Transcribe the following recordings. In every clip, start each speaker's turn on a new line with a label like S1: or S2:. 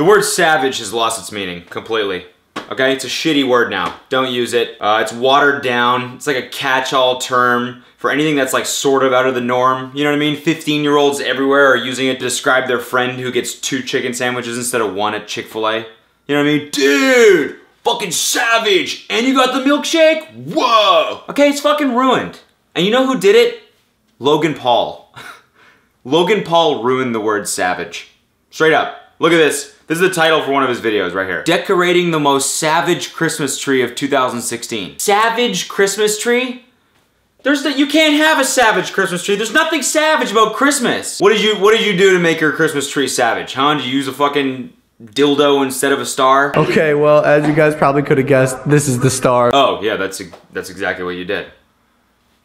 S1: The word savage has lost its meaning completely. Okay, it's a shitty word now. Don't use it. It's watered down. It's like a catch-all term for anything that's like sort of out of the norm. You know what I mean? 15-year-olds everywhere are using it to describe their friend who gets 2 chicken sandwiches instead of 1 at Chick-fil-A. You know what I mean? Dude, fucking savage. And you got the milkshake? Whoa. Okay, it's fucking ruined. And you know who did it? Logan Paul. Logan Paul ruined the word savage. Straight up. Look at this. This is the title for one of his videos right here. Decorating the most savage Christmas tree of 2016. Savage Christmas tree? You can't have a savage Christmas tree. There's nothing savage about Christmas. What did you do to make your Christmas tree savage? Huh? Did you use a fucking dildo instead of a star?
S2: Okay, well, as you guys probably could have guessed, this is the star.
S1: Oh, yeah, that's exactly what you did.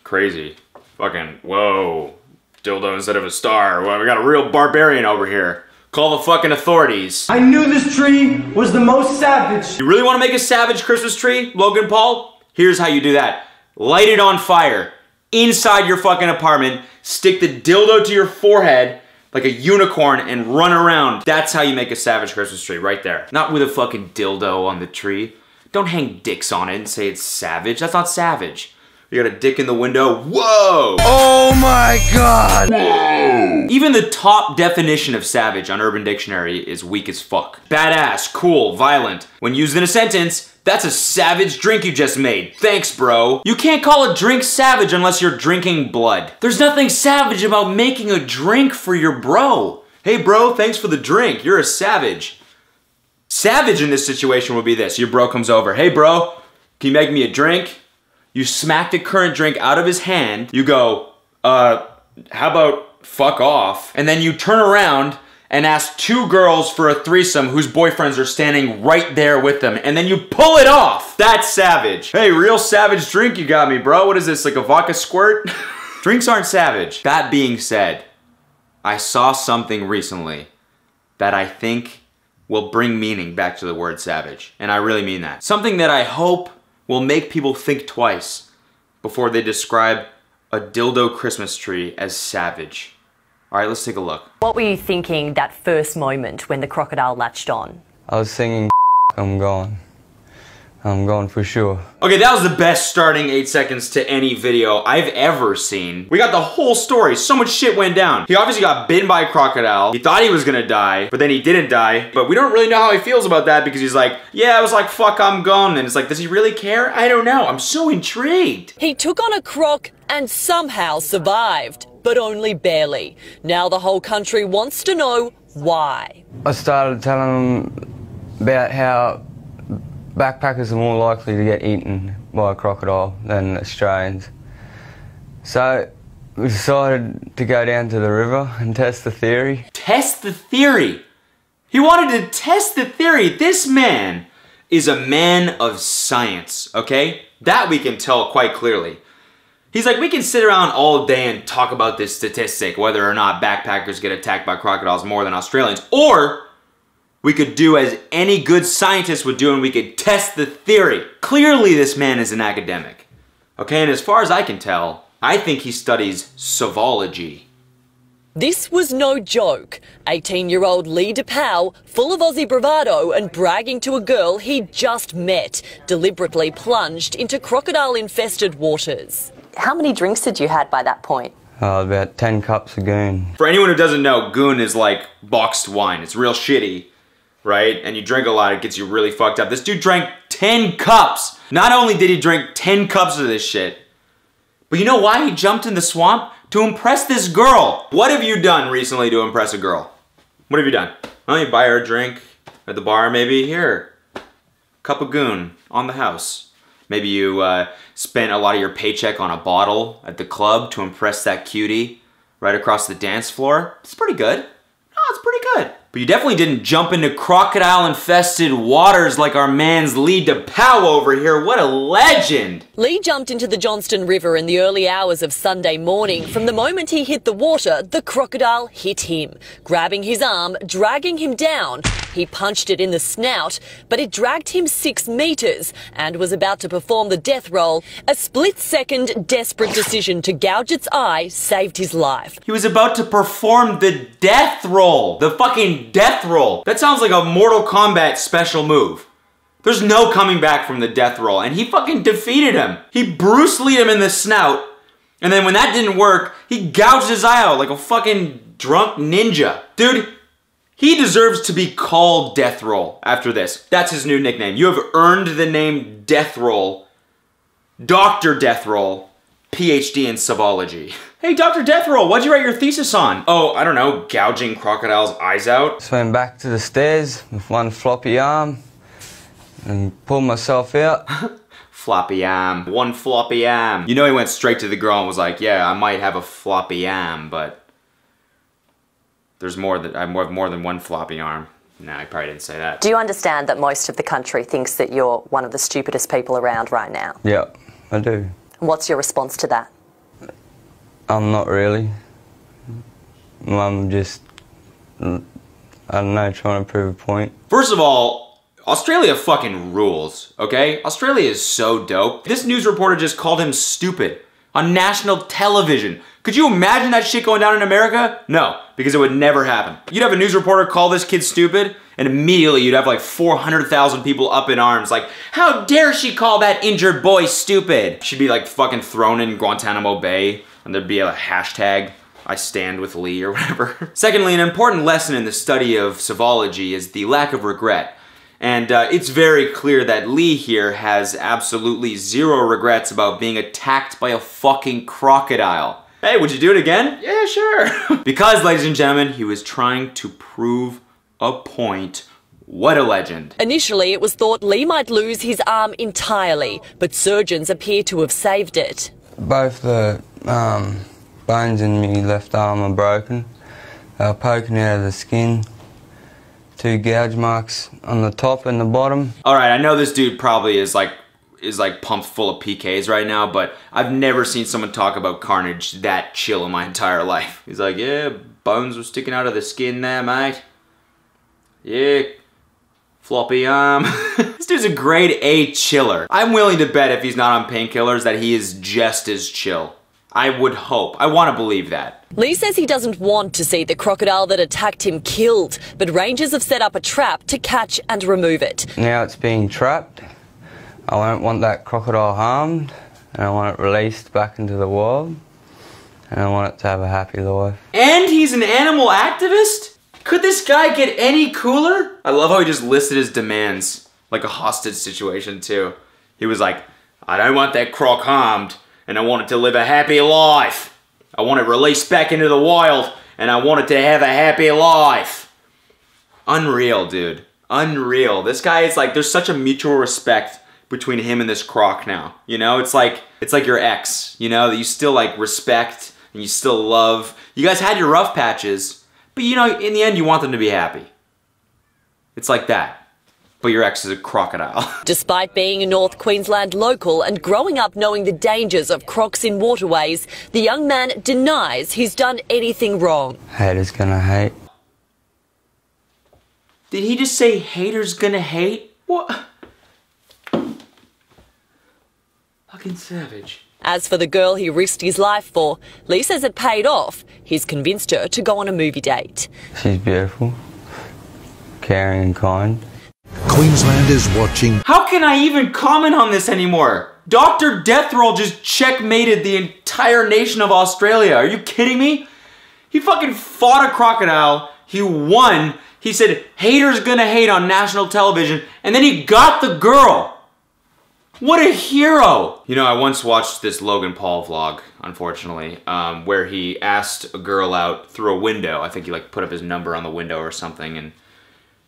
S1: Crazy. Fucking, whoa. Dildo instead of a star. Well, we got a real barbarian over here. Call the fucking authorities.
S2: I knew this tree was the most savage.
S1: You really want to make a savage Christmas tree, Logan Paul? Here's how you do that. Light it on fire inside your fucking apartment, stick the dildo to your forehead like a unicorn and run around. That's how you make a savage Christmas tree, right there. Not with a fucking dildo on the tree. Don't hang dicks on it and say it's savage. That's not savage. You got a dick in the window. Whoa!
S2: Oh my god!
S1: Whoa! Even the top definition of savage on Urban Dictionary is weak as fuck. Badass, cool, violent. When used in a sentence, that's a savage drink you just made. Thanks, bro. You can't call a drink savage unless you're drinking blood. There's nothing savage about making a drink for your bro. Hey bro, thanks for the drink. You're a savage. Savage in this situation would be this. Your bro comes over. Hey bro, can you make me a drink? You smack the current drink out of his hand. You go, how about fuck off? And then you turn around and ask 2 girls for a threesome whose boyfriends are standing right there with them. And then you pull it off. That's savage. Hey, real savage drink you got me, bro. What is this, like a vodka squirt? Drinks aren't savage. That being said, I saw something recently that I think will bring meaning back to the word savage. And I really mean that. Something that I hope will make people think twice before they describe a dildo Christmas tree as savage. All right, let's take a look.
S3: What were you thinking that first moment when the crocodile latched on?
S4: I was singing, I'm gone. I'm gone for sure.
S1: Okay, that was the best starting 8 seconds to any video I've ever seen. We got the whole story. So much shit went down. He obviously got bitten by a crocodile. He thought he was gonna die, but then he didn't die. But we don't really know how he feels about that because he's like, yeah, I was like, fuck, I'm gone. And it's like, does he really care? I don't know. I'm so intrigued.
S5: He took on a croc and somehow survived, but only barely. Now the whole country wants to know why.
S4: I started telling them about how backpackers are more likely to get eaten by a crocodile than Australians. So we decided to go down to the river and test the theory.
S1: Test the theory? He wanted to test the theory. This man is a man of science, okay? That we can tell quite clearly. He's like, we can sit around all day and talk about this statistic, whether or not backpackers get attacked by crocodiles more than Australians, or we could do as any good scientist would do and we could test the theory. Clearly this man is an academic. Okay, and as far as I can tell, I think he studies savology.
S5: This was no joke. 18-year-old Lee DePauw, full of Aussie bravado and bragging to a girl he'd just met, deliberately plunged into crocodile-infested waters.
S3: How many drinks had you had by that point?
S4: About 10 cups of goon.
S1: For anyone who doesn't know, goon is like boxed wine. It's real shitty, right? And you drink a lot, it gets you really fucked up. This dude drank 10 cups. Not only did he drink 10 cups of this shit, but you know why he jumped in the swamp? To impress this girl. What have you done recently to impress a girl? What have you done? Well, you buy her a drink at the bar, maybe. Here, cup of goon on the house. Maybe you spent a lot of your paycheck on a bottle at the club to impress that cutie right across the dance floor. It's pretty good. Oh, it's pretty good. But you definitely didn't jump into crocodile-infested waters like our man's Lee DePauw over here. What a legend!
S5: Lee jumped into the Johnston River in the early hours of Sunday morning. From the moment he hit the water, the crocodile hit him, grabbing his arm, dragging him down, He punched it in the snout, but it dragged him 6 metres and was about to perform the death roll. A split-second, desperate decision to gouge its eye saved his life.
S1: He was about to perform the death roll. The fucking death roll. That sounds like a Mortal Kombat special move. There's no coming back from the death roll, and he fucking defeated him. He Bruce Lee'd him in the snout, and then when that didn't work, he gouged his eye out like a fucking drunk ninja. Dude, he deserves to be called Death Roll after this. That's his new nickname. You have earned the name Death Roll. Dr. Death Roll, PhD in Savology. Hey, Dr. Death Roll, what'd you write your thesis on? Oh, I don't know, gouging crocodiles' eyes out?
S4: Swam back to the stairs with one floppy arm and pulled myself out.
S1: Floppy arm. One floppy arm. You know he went straight to the girl and was like, yeah, I might have a floppy arm, but there's more than, I have more than one floppy arm. No, he probably didn't say that.
S3: Do you understand that most of the country thinks that you're one of the stupidest people around right now?
S4: Yeah, I do.
S3: What's your response to that?
S4: I'm not really. I'm just, I don't know, trying to prove a point.
S1: First of all, Australia fucking rules, okay? Australia is so dope. This news reporter just called him stupid on national television. Could you imagine that shit going down in America? No, because it would never happen. You'd have a news reporter call this kid stupid, and immediately you'd have like 400,000 people up in arms like, how dare she call that injured boy stupid? She'd be like fucking thrown in Guantanamo Bay, and there'd be a hashtag, I stand with Lee or whatever. Secondly, an important lesson in the study of savology is the lack of regret. And it's very clear that Lee here has absolutely zero regrets about being attacked by a fucking crocodile. Hey, would you do it again? Yeah, sure. Because, ladies and gentlemen, he was trying to prove a point. What a legend.
S5: Initially, it was thought Lee might lose his arm entirely, but surgeons appear to have saved it.
S4: Both the bones in my left arm are broken. They were poking out of the skin. 2 gouge marks on the top and the bottom.
S1: All right, I know this dude probably is like pumped full of PKs right now, but I've never seen someone talk about carnage that chill in my entire life. He's like, yeah, bones were sticking out of the skin there, mate. Yeah, floppy arm. This dude's a grade A chiller. I'm willing to bet if he's not on painkillers that he is just as chill. I would hope. I want to believe that.
S5: Lee says he doesn't want to see the crocodile that attacked him killed, but rangers have set up a trap to catch and remove it.
S4: Now it's being trapped. I don't want that crocodile harmed, and I want it released back into the wild, and I want it to have a happy life.
S1: And he's an animal activist? Could this guy get any cooler? I love how he just listed his demands, like a hostage situation too. He was like, I don't want that croc harmed, and I want it to live a happy life. I want it released back into the wild, and I want it to have a happy life. Unreal, dude. Unreal. This guy is like, there's such a mutual respect between him and this croc now. You know, it's like your ex, you know, that you still like respect and you still love. You guys had your rough patches, but you know, in the end, you want them to be happy. It's like that. But your ex is a crocodile.
S5: Despite being a North Queensland local and growing up knowing the dangers of crocs in waterways, the young man denies he's done anything wrong.
S4: Haters gonna hate.
S1: Did he just say haters gonna hate? What? Fucking savage.
S5: As for the girl he risked his life for, Lee says it paid off. He's convinced her to go on a movie date.
S4: She's beautiful, caring and kind.
S6: Queensland is watching.
S1: How can I even comment on this anymore? Dr. Deathroll just checkmated the entire nation of Australia. Are you kidding me? He fucking fought a crocodile. He won. He said, haters gonna hate on national television. And then he got the girl. What a hero. You know, I once watched this Logan Paul vlog, unfortunately, where he asked a girl out through a window. I think he like put up his number on the window or something, and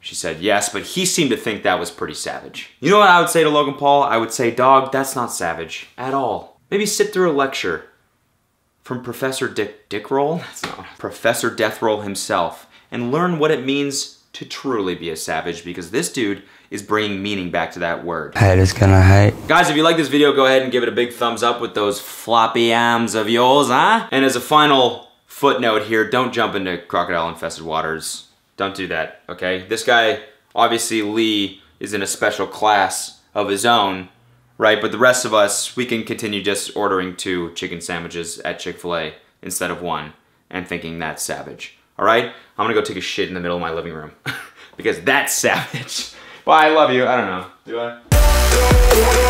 S1: she said yes, but he seemed to think that was pretty savage. You know what I would say to Logan Paul? I would say, dog, that's not savage at all. Maybe sit through a lecture from Professor Dickroll? That's not Professor Deathroll himself, and learn what it means to truly be a savage, because this dude is bringing meaning back to that word.
S4: Haters gonna hate.
S1: Guys, if you like this video, go ahead and give it a big thumbs up with those floppy arms of yours, huh? And as a final footnote here, don't jump into crocodile-infested waters. Don't do that, okay? This guy, obviously Lee, is in a special class of his own, right? But the rest of us, we can continue just ordering 2 chicken sandwiches at Chick-fil-A instead of 1 and thinking that's savage, all right? I'm gonna go take a shit in the middle of my living room because that's savage. Well, I love you, I don't know, do I?